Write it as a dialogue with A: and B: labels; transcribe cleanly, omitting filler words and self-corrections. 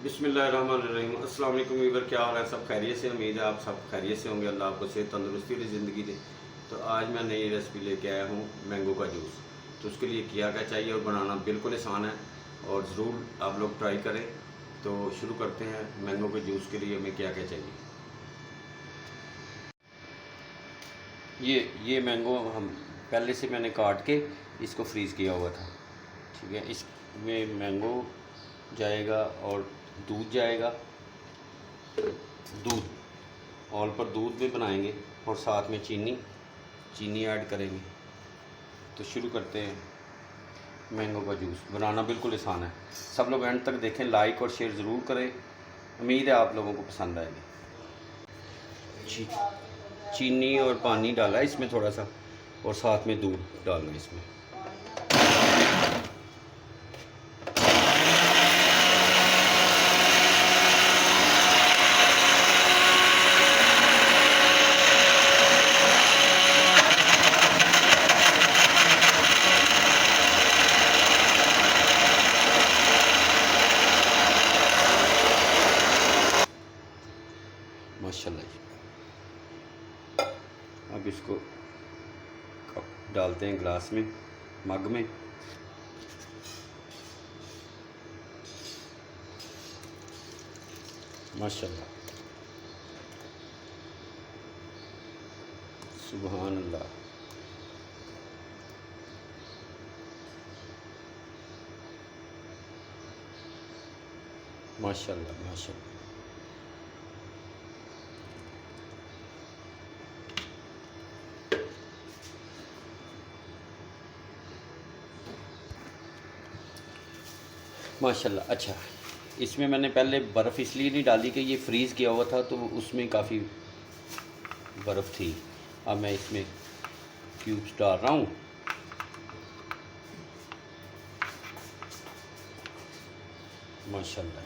A: बिस्मिल्लाहिर्रहमानिर्रहीम। अस्सलाम वालेकुम वीवर, क्या हाल है? सब खैरियत से? उम्मीद है आप सब खैरियत से होंगे। अल्लाह आपको सेहत तंदुरुस्ती वाली ज़िंदगी दे। तो आज मैं नई रेसिपी लेके आया हूँ मैंगो का जूस। तो उसके लिए क्या क्या चाहिए और बनाना बिल्कुल आसान है और ज़रूर आप लोग ट्राई करें। तो शुरू करते हैं। मैंगो के जूस के लिए हमें क्या क्या चाहिए। ये मैंगो हम पहले से मैंने काट के इसको फ्रीज़ किया हुआ था। ठीक है, इसमें मैंगो जाएगा और दूध जाएगा। दूध ऑल पर दूध भी बनाएंगे और साथ में चीनी ऐड करेंगे। तो शुरू करते हैं। मैंगो का जूस बनाना बिल्कुल आसान है। सब लोग एंड तक देखें, लाइक और शेयर ज़रूर करें। उम्मीद है आप लोगों को पसंद आएगी। चीनी और पानी डाला है इसमें थोड़ा सा, और साथ में दूध डालना है इसमें। माशाल्लाह जी। अब इसको डालते हैं गिलास में, मग में। माशाल्लाह, सुभान अल्लाह। माशाल्लाह माशाल्लाह। माशाल्लाह। अच्छा, इसमें मैंने पहले बर्फ़ इसलिए नहीं डाली कि ये फ्रीज़ किया हुआ था तो उसमें काफ़ी बर्फ़ थी। अब मैं इसमें क्यूब्स डाल रहा हूँ। माशाल्लाह।